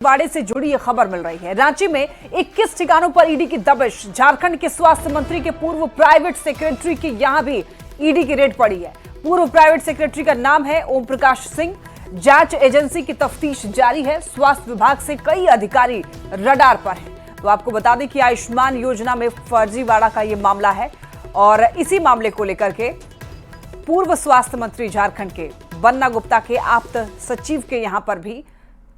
बाड़े से जुड़ी ये खबर मिल रही है। रांची में 21 ठिकानों पर ईडी की दबिश। झारखंड के स्वास्थ्य मंत्री के पूर्व प्राइवेट सेक्रेटरी की यहां भी ईडी की रेड पड़ी है। पूर्व प्राइवेट सेक्रेटरी का नाम है ओम प्रकाश सिंह। जांच एजेंसी की तफ्तीश जारी है। स्वास्थ्य विभाग से कई अधिकारी रडार पर हैं। तो आपको बता दें कि आयुष्मान योजना में फर्जीवाड़ा का ये मामला है और इसी मामले को लेकर के पूर्व स्वास्थ्य मंत्री झारखंड के बन्ना गुप्ता के आप्त सचिव के यहां पर भी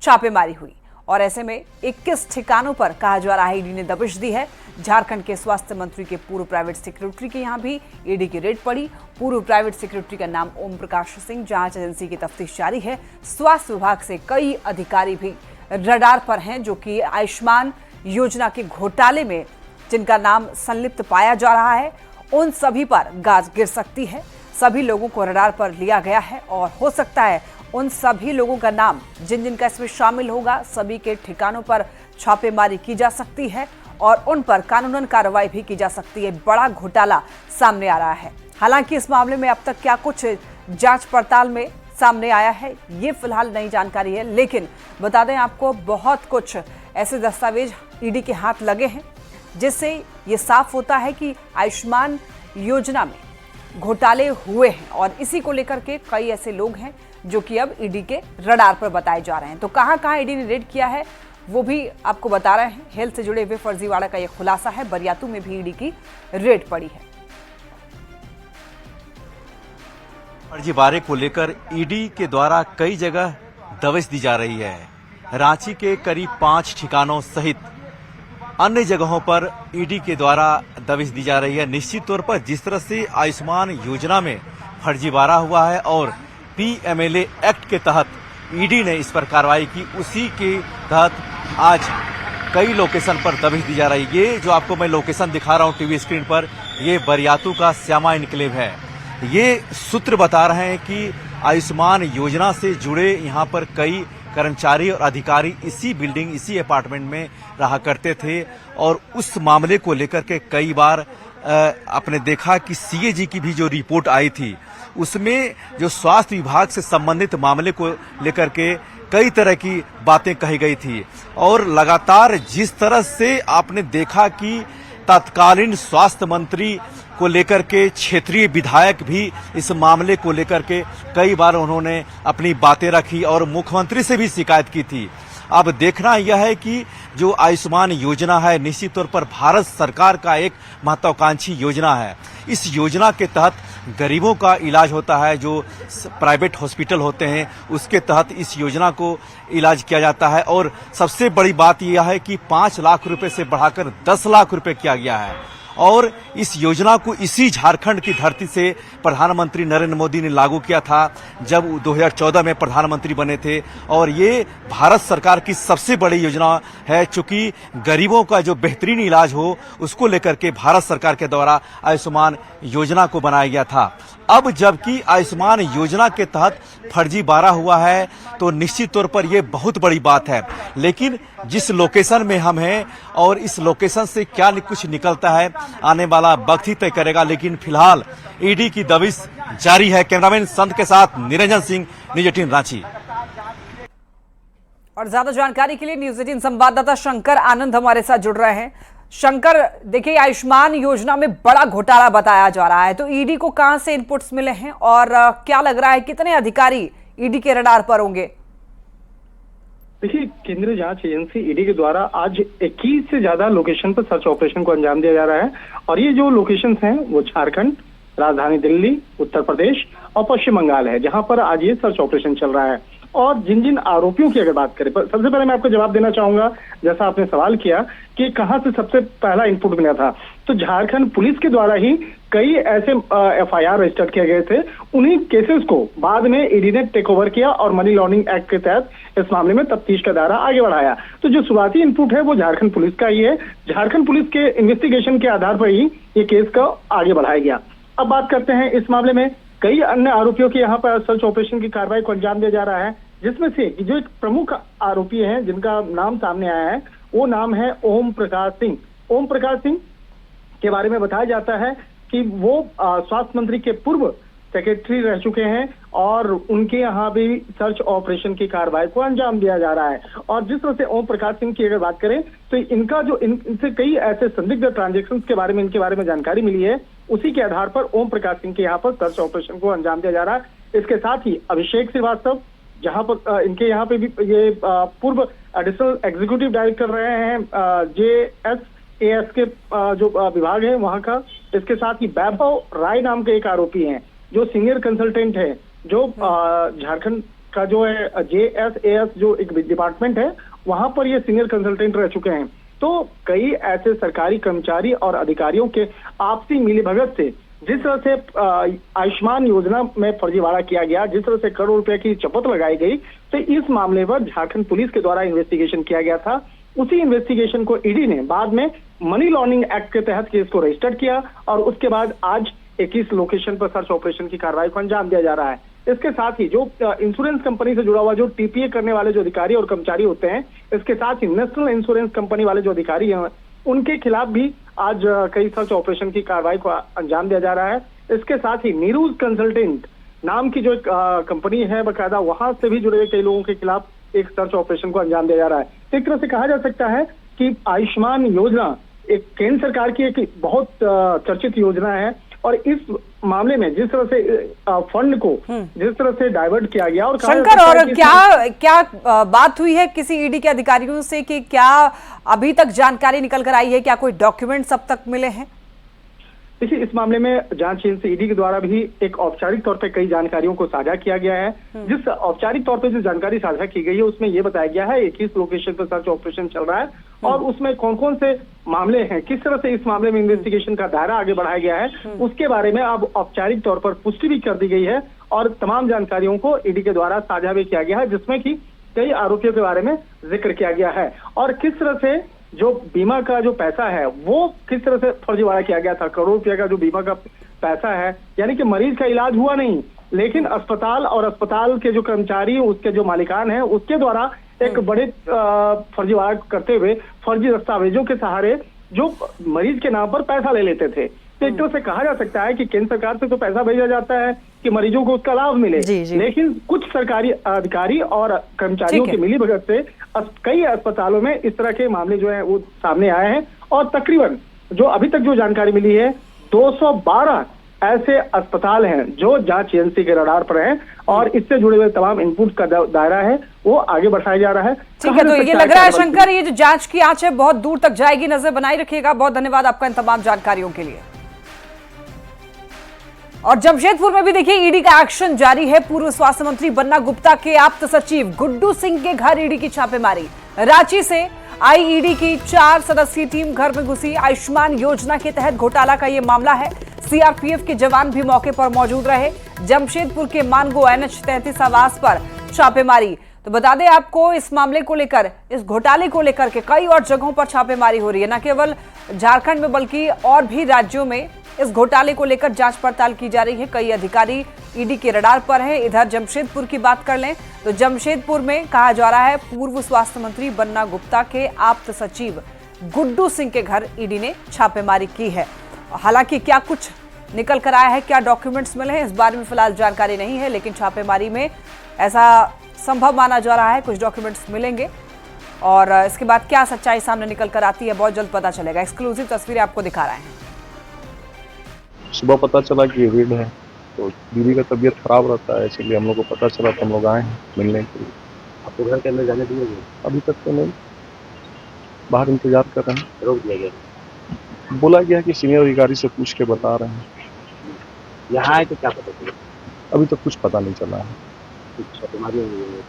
छापेमारी हुई और ऐसे में 21 ठिकानों पर कहा जा रहा है ईडी ने दबिश दी है। झारखंड के स्वास्थ्य मंत्री के पूर्व प्राइवेट सेक्रेटरी के यहां भी ईडी की रेड पड़ी। पूर्व प्राइवेट सेक्रेटरी का नाम ओम प्रकाश सिंह। जांच एजेंसी की तफ्तीश जारी है। स्वास्थ्य विभाग से कई अधिकारी भी रडार पर हैं जो कि आयुष्मान योजना के घोटाले में जिनका नाम संलिप्त पाया जा रहा है उन सभी पर गाज गिर सकती है। सभी लोगों को रडार पर लिया गया है और हो सकता है उन सभी लोगों का नाम जिन जिनका इसमें शामिल होगा सभी के ठिकानों पर छापेमारी की जा सकती है और उन पर कानूनन कार्रवाई भी की जा सकती है। बड़ा घोटाला सामने आ रहा है। हालांकि इस मामले में अब तक क्या कुछ जांच पड़ताल में सामने आया है ये फिलहाल नई जानकारी है, लेकिन बता दें आपको बहुत कुछ ऐसे दस्तावेज ईडी के हाथ लगे हैं जिससे ये साफ होता है कि आयुष्मान योजना में घोटाले हुए हैं और इसी को लेकर के कई ऐसे लोग हैं जो कि अब ईडी के रडार पर बताए जा रहे हैं। तो कहां ईडी ने रेड किया है वो भी आपको बता रहे हैं। हेल्थ से जुड़े हुए फर्जीवाड़ा का यह खुलासा है। बरियातू में भी ईडी की रेड पड़ी है। फर्जीवाड़े को लेकर ईडी के द्वारा कई जगह दबिश दी जा रही है। रांची के करीब 5 ठिकानों सहित अन्य जगहों पर ईडी के द्वारा दबिश दी जा रही है। निश्चित तौर पर जिस तरह से आयुष्मान योजना में फर्जीवाड़ा हुआ है और पीएमएलए एक्ट के तहत ईडी ने इस पर कार्रवाई की, उसी के तहत आज कई लोकेशन पर दबिश दी जा रही है। ये जो आपको मैं लोकेशन दिखा रहा हूं टीवी स्क्रीन पर, ये बरियातू का श्यामा इनक्लेव है। ये सूत्र बता रहे हैं कि आयुष्मान योजना से जुड़े यहाँ पर कई कर्मचारी और अधिकारी इसी बिल्डिंग इसी अपार्टमेंट में रहा करते थे और उस मामले को लेकर के कई बार आपने देखा कि सीएजी की भी जो रिपोर्ट आई थी उसमें जो स्वास्थ्य विभाग से संबंधित मामले को लेकर के कई तरह की बातें कही गई थी और लगातार जिस तरह से आपने देखा कि तत्कालीन स्वास्थ्य मंत्री को लेकर के क्षेत्रीय विधायक भी इस मामले को लेकर के कई बार उन्होंने अपनी बातें रखी और मुख्यमंत्री से भी शिकायत की थी। अब देखना यह है कि जो आयुष्मान योजना है निश्चित तौर पर भारत सरकार का एक महत्वाकांक्षी योजना है। इस योजना के तहत गरीबों का इलाज होता है। जो प्राइवेट हॉस्पिटल होते हैं उसके तहत इस योजना को इलाज किया जाता है और सबसे बड़ी बात यह है कि 5 लाख रुपए से बढ़ाकर 10 लाख रुपए किया गया है और इस योजना को इसी झारखंड की धरती से प्रधानमंत्री नरेंद्र मोदी ने लागू किया था जब 2014 में प्रधानमंत्री बने थे और ये भारत सरकार की सबसे बड़ी योजना है। चूंकि गरीबों का जो बेहतरीन इलाज हो उसको लेकर के भारत सरकार के द्वारा आयुष्मान योजना को बनाया गया था। अब जबकि आयुष्मान योजना के तहत फर्जीवाड़ा हुआ है तो निश्चित तौर पर यह बहुत बड़ी बात है। लेकिन जिस लोकेशन में हम हैं और इस लोकेशन से क्या कुछ निकलता है आने वाला वक्त ही तय करेगा, लेकिन फिलहाल ईडी की दबिश जारी है। कैमरामैन संत के साथ निरंजन सिंह, न्यूज 18 रांची। और ज्यादा जानकारी के लिए न्यूज 18 संवाददाता शंकर आनंद हमारे साथ जुड़ रहे हैं। शंकर, देखिए आयुष्मान योजना में बड़ा घोटाला बताया जा रहा है, तो ईडी को कहां से इनपुट्स मिले हैं और क्या लग रहा है कितने अधिकारी ईडी के रडार पर होंगे? देखिए, केंद्रीय जांच एजेंसी ईडी के द्वारा आज 21 से ज्यादा लोकेशन पर सर्च ऑपरेशन को अंजाम दिया जा रहा है और ये जो लोकेशंस हैं वो झारखंड, राजधानी दिल्ली, उत्तर प्रदेश और पश्चिम बंगाल है, जहां पर आज ये सर्च ऑपरेशन चल रहा है। और जिन जिन आरोपियों की अगर बात करें, सबसे पहले मैं आपको जवाब देना चाहूंगा, जैसा आपने सवाल किया कि कहां से सबसे पहला इनपुट मिला था, तो झारखंड पुलिस के द्वारा ही कई ऐसे एफआईआर रजिस्टर किए गए थे। उन्हीं केसेस को बाद में ईडी ने टेक ओवर किया और मनी लॉन्ड्रिंग एक्ट के तहत इस मामले में तफ्तीश का दायरा आगे बढ़ाया। तो जो शुरुआती इनपुट है वो झारखंड पुलिस का ही है। झारखंड पुलिस के इन्वेस्टिगेशन के आधार पर ही ये केस को आगे बढ़ाया गया। अब बात करते हैं इस मामले में कई अन्य आरोपियों के यहाँ पर सर्च ऑपरेशन की कार्रवाई को अंजाम दिया जा रहा है, जिसमें से जो एक प्रमुख आरोपी हैं जिनका नाम सामने आया है वो नाम है ओम प्रकाश सिंह। ओम प्रकाश सिंह के बारे में बताया जाता है कि वो स्वास्थ्य मंत्री के पूर्व सेक्रेटरी रह चुके हैं और उनके यहाँ भी सर्च ऑपरेशन की कार्रवाई को अंजाम दिया जा रहा है। और जिस तरह से ओम प्रकाश सिंह की अगर बात करें तो इनका जो इनसे कई ऐसे संदिग्ध ट्रांजेक्शन के बारे में, इनके बारे में जानकारी मिली है, उसी के आधार पर ओम प्रकाश सिंह के यहाँ पर सर्च ऑपरेशन को अंजाम दिया जा रहा है। इसके साथ ही अभिषेक श्रीवास्तव, जहां पर इनके यहाँ पे भी ये पूर्व एडिशनल एग्जीक्यूटिव डायरेक्टर रहे हैं JSAS के जो विभाग है वहां का। इसके साथ ही वैभव राय नाम के एक आरोपी हैं जो सीनियर कंसल्टेंट है, जो झारखंड का जो है JSAS जो एक डिपार्टमेंट है वहां पर ये सीनियर कंसल्टेंट रह चुके हैं। तो कई ऐसे सरकारी कर्मचारी और अधिकारियों के आपसी मिलीभगत से जिस तरह से आयुष्मान योजना में फर्जीवाड़ा किया गया, जिस तरह से करोड़ रुपए की शपथ लगाई गई, तो इस मामले पर झारखंड पुलिस के द्वारा इन्वेस्टिगेशन किया गया था। उसी इन्वेस्टिगेशन को ईडी ने बाद में मनी लॉन्ड्रिंग एक्ट के तहत केस को रजिस्टर किया और उसके बाद आज 21 लोकेशन पर सर्च ऑपरेशन की कार्रवाई को अंजाम दिया जा रहा है। इसके साथ ही जो इंश्योरेंस कंपनी से जुड़ा हुआ जो टीपीए करने वाले जो अधिकारी और कर्मचारी होते हैं, इसके साथ ही नेशनल इंश्योरेंस कंपनी वाले जो अधिकारी हैं, उनके खिलाफ भी आज कई सर्च ऑपरेशन की कार्रवाई को अंजाम दिया जा रहा है। इसके साथ ही नीरूज कंसल्टेंट नाम की जो कंपनी है बकायदा, वहां से भी जुड़े हुए कई लोगों के खिलाफ एक सर्च ऑपरेशन को अंजाम दिया जा रहा है। एक तरह से कहा जा सकता है कि आयुष्मान योजना एक केंद्र सरकार की एक बहुत चर्चित योजना है और इस मामले में जिस तरह से फंड को जिस तरह से डाइवर्ट किया गया और शंकर, और क्या बात हुई है किसी ईडी के अधिकारियों से कि क्या अभी तक जानकारी निकल कर आई है, क्या कोई डॉक्यूमेंट्स अब तक मिले हैं? देखिए, इस मामले में जांच एजेंसी ईडी के द्वारा भी एक औपचारिक तौर पर कई जानकारियों को साझा किया गया है। जिस औपचारिक तौर पर जो जानकारी साझा की गई है उसमें यह बताया गया है 21 लोकेशन पर सर्च ऑपरेशन चल रहा है और उसमें कौन कौन से मामले हैं, किस तरह से इस मामले में इन्वेस्टिगेशन का दायरा आगे बढ़ाया गया है, उसके बारे में अब औपचारिक तौर पर पुष्टि भी कर दी गई है और तमाम जानकारियों को ईडी के द्वारा साझा भी किया गया है, जिसमें कि कई आरोपियों के बारे में जिक्र किया गया है और किस तरह से जो बीमा का जो पैसा है वो किस तरह से फर्जीवाड़ा किया गया था। करोड़ रुपए का जो बीमा का पैसा है, यानी कि मरीज का इलाज हुआ नहीं, लेकिन अस्पताल और अस्पताल के जो कर्मचारी, उसके जो मालिकान हैं, उसके द्वारा एक बड़े फर्जीवाड़ा करते हुए फर्जी दस्तावेजों के सहारे जो मरीज के नाम पर पैसा ले लेते थे। तो एक तरह से कहा जा सकता है कि केंद्र सरकार से तो पैसा भेजा जाता है कि मरीजों को उसका लाभ मिले, लेकिन कुछ सरकारी अधिकारी और कर्मचारियों की मिलीभगत से कई अस्पतालों में इस तरह के मामले जो है वो सामने आए हैं और तकरीबन जो अभी तक जो जानकारी मिली है 212 ऐसे अस्पताल हैं जो जांच एजेंसी के रडार पर हैं और इससे जुड़े हुए तमाम इनपुट का दायरा है वो आगे बढ़ाया जा रहा है। ठीक है, तो ये लग रहा है शंकर, ये जो जांच की आंच है बहुत दूर तक जाएगी, नजर बनाए रखिएगा। बहुत धन्यवाद आपका इन तमाम जानकारियों के लिए। और जमशेदपुर में भी देखिए ईडी का एक्शन जारी है। पूर्व स्वास्थ्य मंत्री बन्ना गुप्ता के आप्त सचिव गुड्डू सिंह के घर ईडी की छापेमारी। रांची से आई ईडी की 4 सदस्यीय टीम घर में घुसी। आयुष्मान योजना के तहत घोटाला का यह मामला है। सीआरपीएफ के जवान भी मौके पर मौजूद रहे। जमशेदपुर के मानगो NH-33 आवास पर छापेमारी। तो बता दें आपको, इस मामले को लेकर, इस घोटाले को लेकर के कई और जगहों पर छापेमारी हो रही है। न केवल झारखंड में बल्कि और भी राज्यों में इस घोटाले को लेकर जांच पड़ताल की जा रही है। कई अधिकारी ईडी के रडार पर हैं। इधर जमशेदपुर की बात कर लें तो जमशेदपुर में कहा जा रहा है पूर्व स्वास्थ्य मंत्री बन्ना गुप्ता के आप्त सचिव गुड्डू सिंह के घर ईडी ने छापेमारी की है। हालांकि क्या कुछ निकल कर आया है, क्या डॉक्यूमेंट्स मिले हैं, इस बारे में फिलहाल जानकारी नहीं है, लेकिन छापेमारी में ऐसा संभव माना जा रहा है कुछ डॉक्यूमेंट्स मिलेंगे और इसके बाद क्या सच्चाई सामने निकल कर आती है बहुत जल्द पता चलेगा। एक्सक्लूसिव तस्वीरें आपको दिखा रहे हैं। सुबह पता चला कि रेड है, तो दीदी का तबीयत खराब रहता है, इसलिए हम लोग को पता चला तो हम लोग आए हैं मिलने के लिए। आपको घर के अंदर जाने दिया गया? अभी तक तो नहीं, बाहर इंतजार कर रहे हैं। रोक दिया गया? बोला गया कि सीनियर अधिकारी से पूछ के बता रहे हैं। यहाँ आए तो क्या पता चला? अभी तक कुछ पता नहीं चला है। कुछ छापेमारी हुई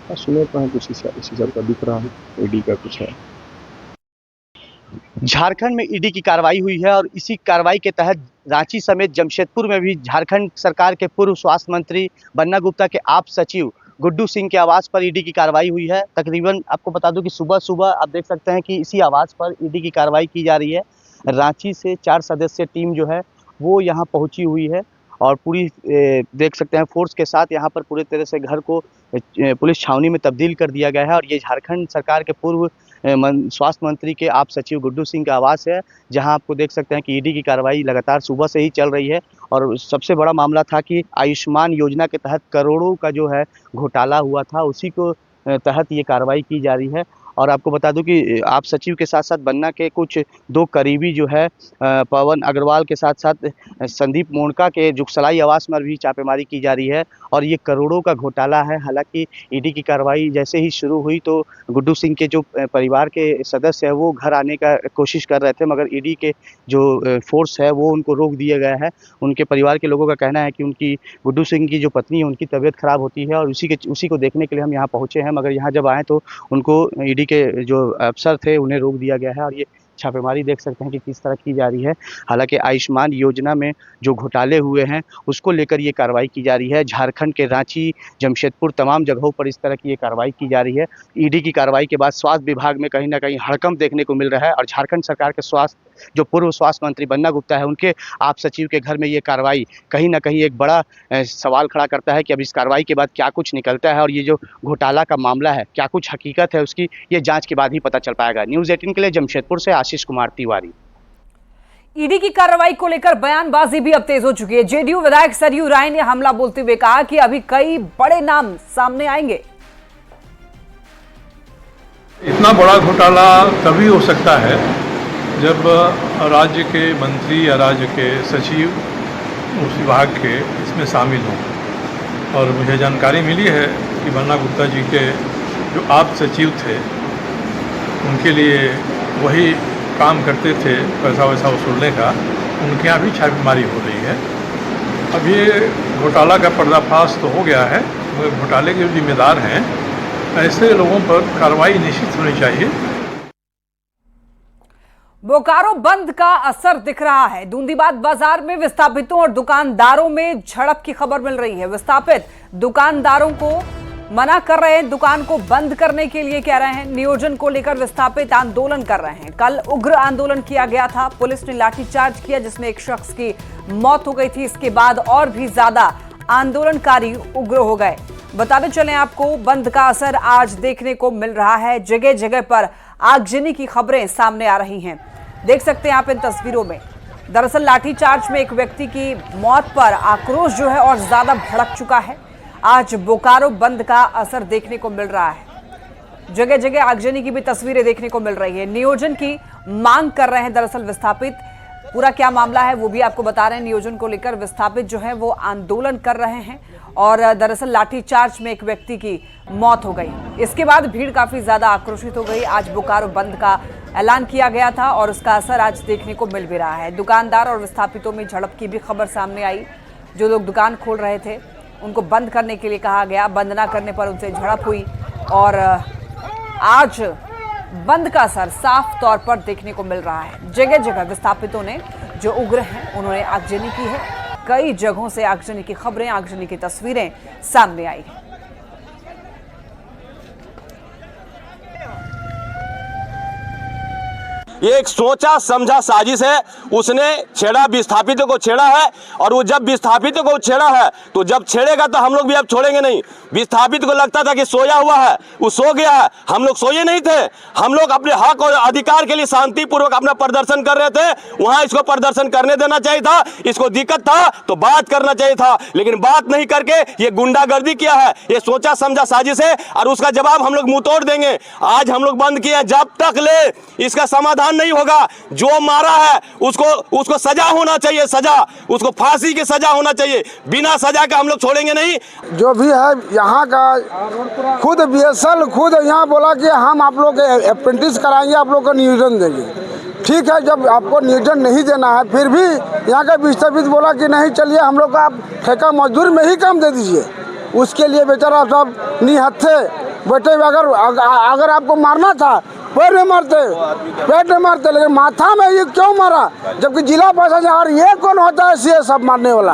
है? सुने तो हैं कुछ इसी सब का दिख रहा है, ईडी का कुछ है। झारखंड में ईडी की कार्रवाई हुई है और इसी कार्रवाई के तहत रांची समेत जमशेदपुर में भी झारखंड सरकार के पूर्व स्वास्थ्य मंत्री बन्ना गुप्ता के आप सचिव गुड्डू सिंह के आवास पर ईडी की कार्रवाई हुई है। तकरीबन आपको बता दूं कि सुबह सुबह आप देख सकते हैं कि इसी आवास पर ईडी की कार्रवाई की जा रही है। रांची से 4 सदस्यीय टीम जो है वो यहाँ पहुँची हुई है और पूरी देख सकते हैं फोर्स के साथ यहाँ पर पूरे तरह से घर को पुलिस छावनी में तब्दील कर दिया गया है। और ये झारखंड सरकार के पूर्व स्वास्थ्य मंत्री के आप सचिव गुड्डू सिंह का आवास है, जहां आपको देख सकते हैं कि ईडी की कार्रवाई लगातार सुबह से ही चल रही है। और सबसे बड़ा मामला था कि आयुष्मान योजना के तहत करोड़ों का जो है घोटाला हुआ था, उसी को तहत ये कार्रवाई की जा रही है। और आपको बता दूं कि आप सचिव के साथ साथ बन्ना के कुछ 2 करीबी जो है पवन अग्रवाल के साथ साथ संदीप मोनका के जुगसलाई आवास में भी छापेमारी की जा रही है और ये करोड़ों का घोटाला है। हालांकि ईडी की कार्रवाई जैसे ही शुरू हुई तो गुड्डू सिंह के जो परिवार के सदस्य है वो घर आने का कोशिश कर रहे थे, मगर ईडी के जो फोर्स है वो उनको रोक दिया गया है। उनके परिवार के लोगों का कहना है कि उनकी गुड्डू सिंह की जो पत्नी है उनकी तबीयत खराब होती है और उसी को देखने के लिए हम यहाँ पहुँचे हैं, मगर यहाँ जब आए तो उनको ईडी के जो अफसर थे उन्हें रोक दिया गया है। और ये छापेमारी देख सकते हैं कि किस तरह की जा रही है। हालांकि आयुष्मान योजना में जो घोटाले हुए हैं उसको लेकर ये कार्रवाई की जा रही है। झारखंड के रांची, जमशेदपुर तमाम जगहों पर इस तरह की ये कार्रवाई की जा रही है। ईडी की कार्रवाई के बाद स्वास्थ्य विभाग में कहीं ना कहीं हड़कंप देखने को मिल रहा है और झारखंड सरकार के जो पूर्व स्वास्थ्य मंत्री बन्ना गुप्ता है उनके आप सचिव के घर में ये कार्रवाई कहीं ना कहीं एक बड़ा सवाल खड़ा करता है कि अब इस कार्रवाई के बाद क्या कुछ निकलता है और ये जो घोटाला का मामला है क्या कुछ हकीकत है उसकी ये जांच के बाद ही पता चल पाएगा। न्यूज़ 18 के लिए जमशेदपुर से आशीष कुमार तिवारी। ईडी की कार्रवाई को लेकर बयानबाजी भी अब तेज हो चुकी है। जेडीयू विधायक सरयू राय ने हमला बोलते हुए कहा कि अभी कई बड़े नाम सामने आएंगे। इतना बड़ा घोटाला तभी हो सकता है जब राज्य के मंत्री या राज्य के सचिव उस विभाग के इसमें शामिल हों। और मुझे जानकारी मिली है कि बन्ना गुप्ता जी के जो आप सचिव थे उनके लिए वही काम करते थे पैसा वैसा वसूलने का, उनके यहाँ भी छापेमारी हो रही है। अब ये घोटाला का पर्दाफाश तो हो गया है, मगर घोटाले के जो जिम्मेदार हैं ऐसे लोगों पर कार्रवाई निश्चित होनी चाहिए। बोकारो बंद का असर दिख रहा है। दूंदीबाद बाजार में विस्थापितों और दुकानदारों में झड़प की खबर मिल रही है। विस्थापित दुकानदारों को मना कर रहे हैं, दुकान को बंद करने के लिए कह रहे हैं। नियोजन को लेकर विस्थापित आंदोलन कर रहे हैं। कल उग्र आंदोलन किया गया था, पुलिस ने लाठीचार्ज किया जिसमें एक शख्स की मौत हो गई थी। इसके बाद और भी ज्यादा आंदोलनकारी उग्र हो गए। बताते चलें आपको, बंद का असर आज देखने को मिल रहा है। जगह जगह पर आगजनी की खबरें सामने आ रही हैं। देख सकते हैं आप इन तस्वीरों में। दरअसल लाठीचार्ज में एक व्यक्ति की मौत पर आक्रोश जो है और ज्यादा भड़क चुका है। आज बोकारो बंद का असर देखने को मिल रहा है। जगह जगह आगजनी की भी तस्वीरें देखने को मिल रही है। नियोजन की मांग कर रहे हैं दरअसल विस्थापित। पूरा क्या मामला है वो भी आपको बता रहे हैं। नियोजन को लेकर विस्थापित जो है वो आंदोलन कर रहे हैं और दरअसल लाठीचार्ज में एक व्यक्ति की मौत हो गई। इसके बाद भीड़ काफी ज्यादा आक्रोशित हो गई। आज बोकारो बंद का ऐलान किया गया था और उसका असर आज देखने को मिल भी रहा है। दुकानदार और विस्थापितों में झड़प की भी खबर सामने आई। जो लोग दुकान खोल रहे थे उनको बंद करने के लिए कहा गया, बंद ना करने पर उनसे झड़प हुई और आज बंद का असर साफ तौर पर देखने को मिल रहा है। जगह जगह विस्थापितों ने जो उग्र हैं उन्होंने आगजनी की है। कई जगहों से आगजनी की खबरें, आगजनी की तस्वीरें सामने आई हैं। ये एक सोचा समझा साजिश है। उसने छेड़ा, विस्थापितों को छेड़ा है और वो जब विस्थापितों को छेड़ा है तो जब छेड़ेगा तो हम लोग भी अब छोड़ेंगे नहीं। विस्थापित को लगता था कि सोया हुआ है, वो सो गया है। हम लोग सोए नहीं थे। हम लोग अपने हक और अधिकार के लिए शांतिपूर्वक अपना प्रदर्शन कर रहे थे। वहां इसको प्रदर्शन करने देना चाहिए था। इसको दिक्कत था तो बात करना चाहिए था, लेकिन बात नहीं करके ये गुंडागर्दी किया है। ये सोचा समझा साजिश है और उसका जवाब हम लोग मुंह तोड़ देंगे। आज हम लोग बंद किए हैं, जब तक ले इसका समाधान नहीं होगा। जो मारा है उसको सजा होना चाहिए, सजा, उसको फांसी की सजा होना चाहिए। बिना सजा के हम लोग छोड़ेंगे नहीं। जो भी है यहाँ का खुद बीएसएल खुद यहाँ बोला कि हम आप लोग अप्रेंटिस कराएंगे, आप लोग को नियोजन देंगे। ठीक है, जब आपको नियोजन नहीं देना है फिर भी यहाँ का विस्थापित बोला कि नहीं चलिए हम लोग का आप ठेका मजदूर में ही काम दे दीजिए। उसके लिए बेचारा सब निहत्थे बैठे। अगर आपको मारना था पैर में मारते, पेट में मारते, लेकिन माथा में ये क्यों मारा? जबकि जिला प्रशासन, और ये कौन होता है सीए सब मारने वाला?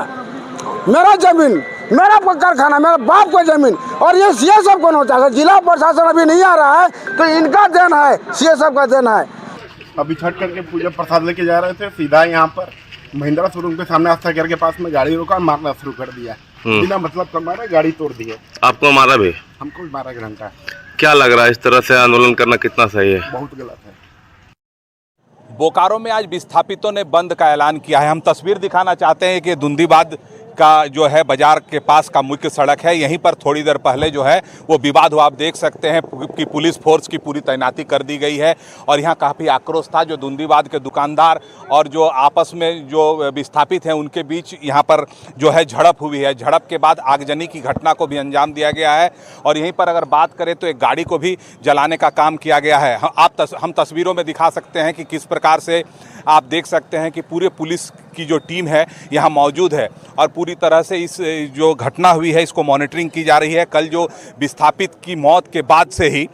मेरा जमीन, मेरा कारखाना, मेरा बाप का जमीन, और ये सीए सब कौन होता है? अगर जिला प्रशासन अभी नहीं आ रहा है तो इनका देन है, सीए सब का देन है। अभी छठ करके पूजा प्रसाद लेके जा रहे थे, सीधा यहाँ पर महिंद्रा शोरूम के सामने आस्था घर के पास में गाड़ी रोका, मारना शुरू कर दिया। बिना मतलब का मारा, गाड़ी तोड़ दी है। आपको मारा भी? हमको भी 12 घंटा। क्या लग रहा है इस तरह से आंदोलन करना कितना सही है? बहुत गलत है। बोकारो में आज विस्थापितों ने बंद का ऐलान किया है। हम तस्वीर दिखाना चाहते हैं कि धुंधीबाद का जो है बाजार के पास का मुख्य सड़क है, यहीं पर थोड़ी देर पहले जो है वो विवाद हुआ। आप देख सकते हैं कि पुलिस फोर्स की पूरी तैनाती कर दी गई है और यहाँ काफ़ी आक्रोश था। जो धुंधीबाद के दुकानदार और जो आपस में जो विस्थापित हैं उनके बीच यहाँ पर जो है झड़प हुई है। झड़प के बाद आगजनी की घटना को भी अंजाम दिया गया है और यहीं पर अगर बात करें तो एक गाड़ी को भी जलाने का काम किया गया है। हम तस्वीरों में दिखा सकते हैं कि किस प्रकार से आप देख सकते हैं कि पूरे पुलिस की जो टीम है यहाँ मौजूद है और पूरी तरह से इस जो घटना हुई है इसको मॉनिटरिंग की जा रही है। कल जो विस्थापित की मौत के बाद से ही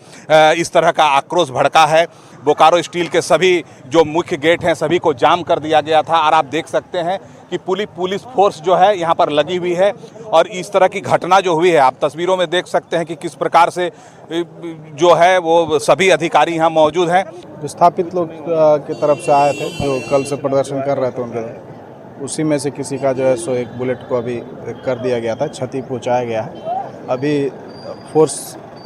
इस तरह का आक्रोश भड़का है। बोकारो स्टील के सभी जो मुख्य गेट हैं सभी को जाम कर दिया गया था और आप देख सकते हैं कि पुलिस फोर्स जो है यहाँ पर लगी हुई है और इस तरह की घटना जो हुई है आप तस्वीरों में देख सकते हैं कि किस प्रकार से जो है वो सभी अधिकारी यहाँ मौजूद हैं। विस्थापित लोग की तरफ से आए थे जो कल से प्रदर्शन कर रहे थे, उनके उसी में से किसी का जो है सो एक बुलेट को अभी कर दिया गया था, क्षति पहुँचाया गया है। अभी फोर्स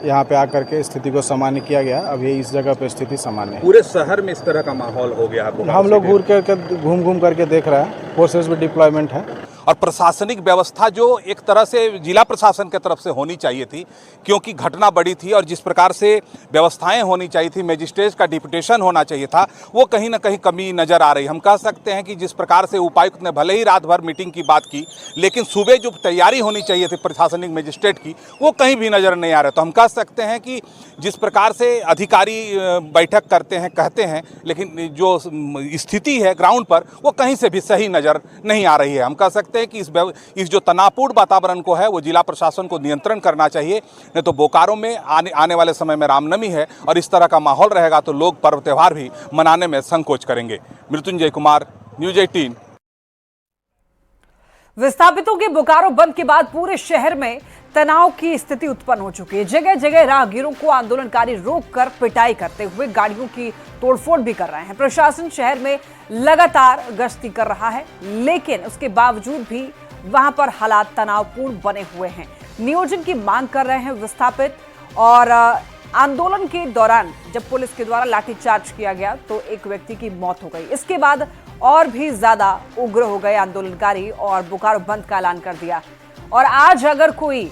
यहाँ पे आकर के स्थिति को सामान्य किया गया। अभी इस जगह पे स्थिति सामान्य है। पूरे शहर में इस तरह का माहौल हो गया है। हम लोग घूम करके देख रहे हैं। फोर्सेस में डिप्लॉयमेंट है और प्रशासनिक व्यवस्था जो एक तरह से जिला प्रशासन की तरफ से होनी चाहिए थी, क्योंकि घटना बड़ी थी और जिस प्रकार से व्यवस्थाएं होनी चाहिए थी, मजिस्ट्रेट का डिप्यूटेशन होना चाहिए था, वो कहीं ना कहीं कमी नज़र आ रही। हम कह सकते हैं कि जिस प्रकार से उपायुक्त ने भले ही रात भर मीटिंग की बात की, लेकिन सुबह जो तैयारी होनी चाहिए थी प्रशासनिक मजिस्ट्रेट की, वो कहीं भी नज़र नहीं आ रहा। तो हम कह सकते हैं कि जिस प्रकार से अधिकारी बैठक करते हैं, कहते हैं, लेकिन जो स्थिति है ग्राउंड पर वो कहीं से भी सही नज़र नहीं आ रही है। हम कह सकते हैं कि इस जो तनावपूर्ण वातावरण को है वो जिला प्रशासन को नियंत्रण करना चाहिए, नहीं तो बोकारो में आने वाले समय में रामनवमी है और इस तरह का माहौल रहेगा तो लोग पर्व त्यौहार भी मनाने में संकोच करेंगे। मृत्युंजय कुमार, न्यूज़ 18। विस्थापितों के बोकारो बंद के बाद पूरे शहर में तनाव की स्थिति उत्पन्न हो चुकी है। जगह जगह राहगीरों को आंदोलनकारी रोककर पिटाई करते हुए गाड़ियों की तोड़फोड़ भी कर रहे हैं। प्रशासन शहर में लगातार गश्ती कर रहा है, लेकिन उसके बावजूद भी वहां पर हालात तनावपूर्ण बने हुए हैं। नियोजन की मांग कर रहे हैं विस्थापित और आंदोलन के दौरान जब पुलिस के द्वारा लाठीचार्ज किया गया तो एक व्यक्ति की मौत हो गई। इसके बाद और भी ज्यादा उग्र हो गए आंदोलनकारी और बोकारो बंद का ऐलान कर दिया। और आज अगर कोई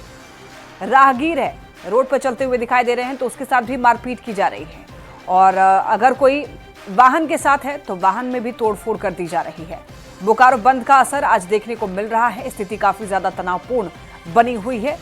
राहगीर है, रोड पर चलते हुए दिखाई दे रहे हैं, तो उसके साथ भी मारपीट की जा रही है और अगर कोई वाहन के साथ है तो वाहन में भी तोड़फोड़ कर दी जा रही है। बोकारो बंद का असर आज देखने को मिल रहा है। स्थिति काफी ज्यादा तनावपूर्ण बनी हुई है।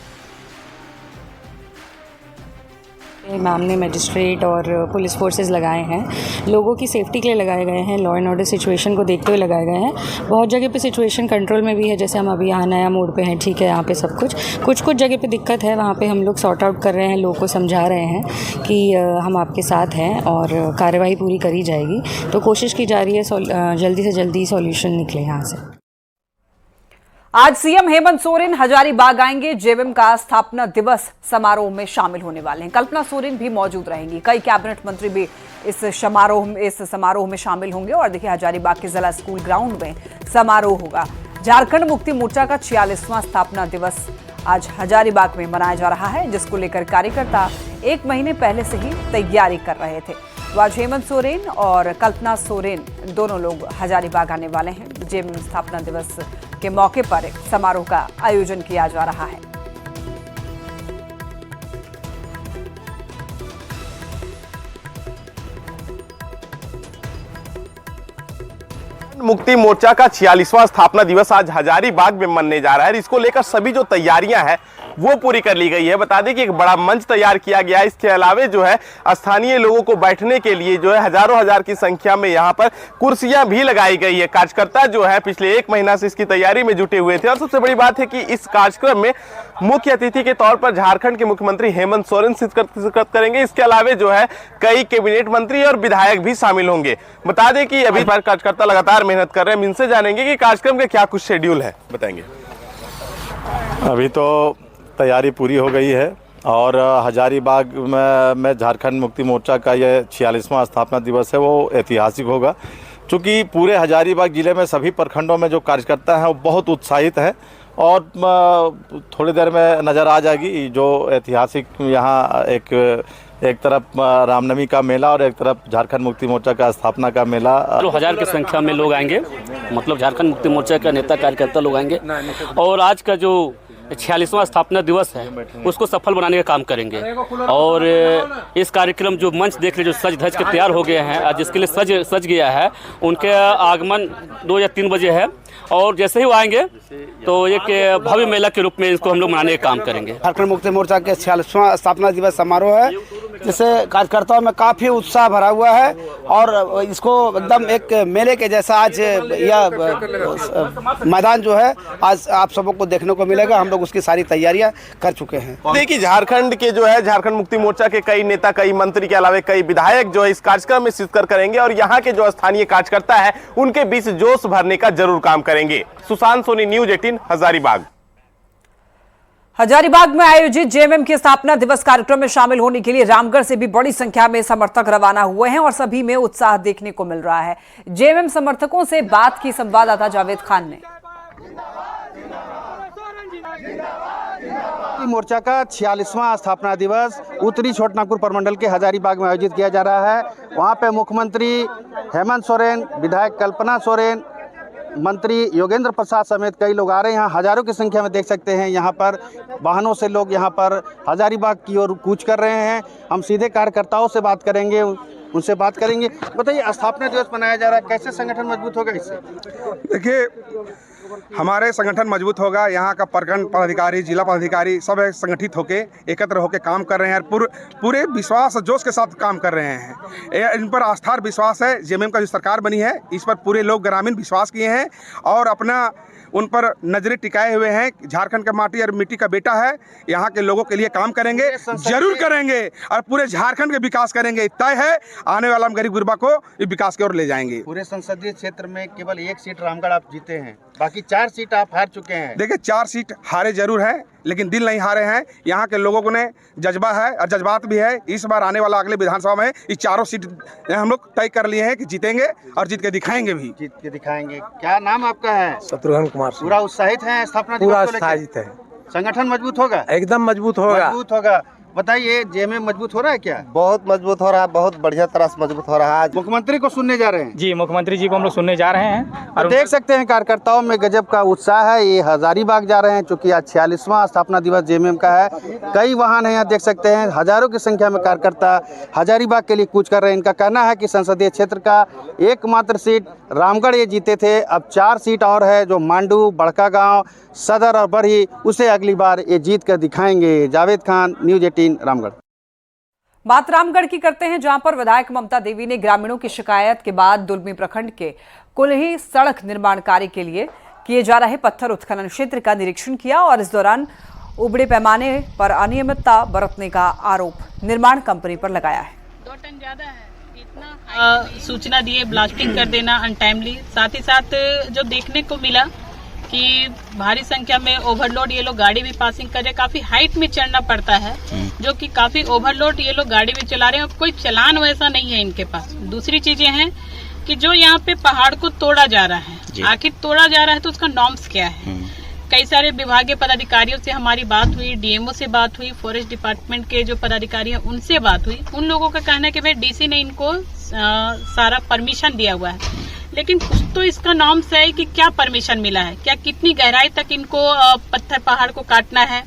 मैम ने मजिस्ट्रेट और पुलिस फोर्सेस लगाए हैं, लोगों की सेफ्टी के लिए लगाए गए हैं, लॉ एंड ऑर्डर सिचुएशन को देखते हुए लगाए गए हैं। बहुत जगह पे सिचुएशन कंट्रोल में भी है, जैसे हम अभी यहाँ नया मोड़ पे हैं, ठीक है, यहाँ पे सब कुछ जगह पे दिक्कत है, वहाँ पे हम लोग सॉर्ट आउट कर रहे हैं, लोगों को समझा रहे हैं कि हम आपके साथ हैं और कार्रवाई पूरी करी जाएगी। तो कोशिश की जा रही है जल्दी से जल्दी सॉल्यूशन निकले यहाँ से। आज सीएम हेमंत सोरेन हजारीबाग आएंगे। जेवीएम का स्थापना दिवस समारोह में शामिल होने वाले हैं। कल्पना सोरेन भी मौजूद रहेंगी। कई कैबिनेट मंत्री भी इस समारोह में शामिल होंगे और देखिए हजारीबाग के जिला स्कूल ग्राउंड में समारोह होगा। झारखंड मुक्ति मोर्चा का 46वां स्थापना दिवस आज हजारीबाग में मनाया जा रहा है, जिसको लेकर कार्यकर्ता एक महीने पहले से ही तैयारी कर रहे थे। तो आज हेमंत सोरेन और कल्पना सोरेन दोनों लोग हजारीबाग आने वाले हैं। जेवीएम स्थापना दिवस के मौके पर एक समारोह का आयोजन किया जा रहा है। मुक्ति मोर्चा का 46वां स्थापना दिवस आज हजारीबाग में मनने जा रहा है। इसको लेकर सभी जो तैयारियां हैं वो पूरी कर ली गई है। बता दें कि एक बड़ा मंच तैयार किया गया है। इसके अलावे जो है स्थानीय लोगों को बैठने के लिए जो है हजारों हजार की संख्या में यहाँ पर कुर्सियां भी लगाई गई है। कार्यकर्ता जो है पिछले एक महीना से इसकी तैयारी में जुटे हुए थे और सबसे बड़ी बात है कि इस कार्यक्रम में मुख्य अतिथि के तौर पर झारखंड के मुख्यमंत्री हेमंत सोरेन शिरकत करेंगे। इसके अलावे जो है कई कैबिनेट मंत्री और विधायक भी शामिल होंगे। बता दें कि अभी कार्यकर्ता लगातार मेहनत कर रहे हैं। इनसे जानेंगे कि कार्यक्रम का क्या कुछ शेड्यूल है, बताएंगे। अभी तो तैयारी पूरी हो गई है और हजारीबाग में झारखंड मुक्ति मोर्चा का ये 46वां स्थापना दिवस है, वो ऐतिहासिक होगा। चूँकि पूरे हजारीबाग ज़िले में सभी प्रखंडों में जो कार्यकर्ता हैं वो बहुत उत्साहित हैं और थोड़ी देर में नज़र आ जाएगी जो ऐतिहासिक यहाँ एक तरफ रामनवमी का मेला और एक तरफ झारखंड मुक्ति मोर्चा का स्थापना का मेला। 1000 की संख्या में लोग आएंगे, मतलब झारखंड मुक्ति मोर्चा का नेता कार्यकर्ता लोग आएंगे और आज का जो 46वां स्थापना दिवस है उसको सफल बनाने का काम करेंगे। और इस कार्यक्रम जो मंच देख रहे जो सज धज के तैयार हो गए हैं, जिसके लिए सज गया है, उनके आगमन 2 या 3 बजे है और जैसे ही वो आएंगे तो एक भव्य मेला के रूप में इसको हम लोग मनाने का काम करेंगे। झारखंड मुक्ति मोर्चा के 46वां स्थापना दिवस समारोह है, जिससे कार्यकर्ताओं में काफ़ी उत्साह भरा हुआ है और इसको एकदम एक मेले के जैसा आज यह मैदान जो है आज आप सबको देखने को मिलेगा। हम लोग उसकी सारी तैयारियां कर चुके हैं। देखिए, झारखंड के जो है झारखंड मुक्ति मोर्चा के कई नेता, कई मंत्री के अलावा कई विधायक जो है इस कार्यक्रम में शिरकत करेंगे और यहाँ के जो स्थानीय कार्यकर्ता है उनके बीच जोश भरने का जरूर काम करेंगे। सुशांत सोनी, न्यूज 18, हजारीबाग। हजारीबाग में आयोजित जेएमएम के स्थापना दिवस कार्यक्रम में शामिल होने के लिए रामगढ़ से भी बड़ी संख्या में समर्थक रवाना हुए हैं और सभी में उत्साह देखने को मिल रहा है। जेएमएम समर्थकों से बात की संवाददाता जावेद खान ने। मोर्चा का 46वां स्थापना दिवस उत्तरी छोटानागपुर प्रमंडल के हजारीबाग में आयोजित किया जा रहा है। वहां पे मुख्यमंत्री हेमंत सोरेन, विधायक कल्पना सोरेन, मंत्री योगेंद्र प्रसाद समेत कई लोग आ रहे हैं। यहाँ हजारों की संख्या में देख सकते हैं, यहाँ पर वाहनों से लोग यहाँ पर हजारीबाग की ओर कूच कर रहे हैं। हम सीधे कार्यकर्ताओं से बात करेंगे, उनसे बात करेंगे। बताइए, स्थापना दिवस मनाया जा रहा है, कैसे संगठन मजबूत होगा इससे? देखिए, हमारे संगठन मजबूत होगा। यहाँ का प्रखंड पदाधिकारी, जिला पदाधिकारी सब संगठित होकर एकत्र होकर काम कर रहे हैं और पूरे विश्वास और जोश के साथ काम कर रहे हैं। इन पर आस्था और विश्वास है। जेएमएम का जो सरकार बनी है इस पर पूरे लोग ग्रामीण विश्वास किए हैं और अपना उन पर नजरें टिकाए हुए हैं। झारखंड का माटी और मिट्टी का बेटा है, यहाँ के लोगों के लिए काम करेंगे, जरूर करेंगे और पूरे झारखंड के विकास करेंगे। तय है, आने वाला हम गरीब गुरबा को विकास की ओर ले जाएंगे। पूरे संसदीय क्षेत्र में केवल 1 सीट रामगढ़ आप जीते हैं, बाकी 4 सीट आप हार चुके हैं। देखिए, 4 सीट हारे जरूर हैं लेकिन दिल नहीं हारे हैं। यहाँ के लोगों को ने जज्बा है और जज्बात भी है। इस बार आने वाला अगले विधानसभा में ये 4 सीट हम लोग तय कर लिए हैं कि जीतेंगे और जीत के दिखाएंगे भी। जीत के दिखाएंगे। क्या नाम आपका है? शत्रुघ्न कुमार। पूरा उत्साहित है स्थापना दिवस पूरा को लेकर? उत्साहित है। संगठन मजबूत होगा? एकदम मजबूत होगा। मजबूत होगा। बताइए, जेएमएम मजबूत हो रहा है क्या? बहुत मजबूत हो रहा है, बहुत बढ़िया तरह से मजबूत हो रहा है। मुख्यमंत्री को सुनने जा रहे हैं? जी, मुख्यमंत्री जी को हम लोग सुनने जा रहे हैं और देख सकते हैं कार्यकर्ताओं में गजब का उत्साह है। ये हजारीबाग जा रहे हैं, चूंकि आज 46वां स्थापना दिवस जेएमएम का है। कई वाहन है, यहाँ देख सकते हैं हजारों की संख्या में कार्यकर्ता हजारीबाग के लिए कूच कर रहे हैं। इनका कहना है कि संसदीय क्षेत्र का एकमात्र सीट रामगढ़ ये जीते थे, अब 4 सीट और है जो मांडू, बड़कागांव, सदर और बरही, उसे अगली बार ये जीत कर दिखाएंगे। जावेद खान, न्यूज 18, रामगढ़। बात रामगढ़ की करते हैं, जहां पर विधायक ममता देवी ने ग्रामीणों की शिकायत के बाद दुलमी प्रखंड के कुल्ही सड़क निर्माण कार्य के लिए किए जा रहे पत्थर उत्खनन क्षेत्र का निरीक्षण किया और इस दौरान उबड़े पैमाने पर अनियमितता बरतने का आरोप निर्माण कंपनी पर लगाया है। 2 टन ज्यादा है, इतना सूचना दिए, ब्लास्टिंग कर देना अनटाइमली। साथ ही साथ जो देखने को मिला कि भारी संख्या में ओवरलोड ये लोग गाड़ी भी पासिंग कर रहे हैं। काफी हाइट में चढ़ना पड़ता है, जो कि काफी ओवरलोड ये लोग गाड़ी भी चला रहे हैं। कोई चलान वैसा नहीं है इनके पास। दूसरी चीजें हैं कि जो यहाँ पे पहाड़ को तोड़ा जा रहा है, आखिर तोड़ा जा रहा है तो उसका नॉर्म्स क्या है। कई सारे विभागीय पदाधिकारियों से हमारी बात हुई, डीएमओ से बात हुई, फॉरेस्ट डिपार्टमेंट के जो पदाधिकारी हैं उनसे बात हुई। उन लोगों का कहना है कि भाई डीसी ने इनको सारा परमिशन दिया हुआ है, लेकिन कुछ तो इसका नॉर्म्स है कि क्या परमिशन मिला है, क्या कितनी गहराई तक इनको पत्थर पहाड़ को काटना है,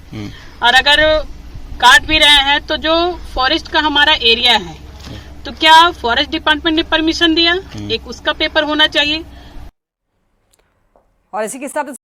और अगर काट भी रहे हैं तो जो फॉरेस्ट का हमारा एरिया है तो क्या फॉरेस्ट डिपार्टमेंट ने परमिशन दिया, एक उसका पेपर होना चाहिए। और इसी के साथ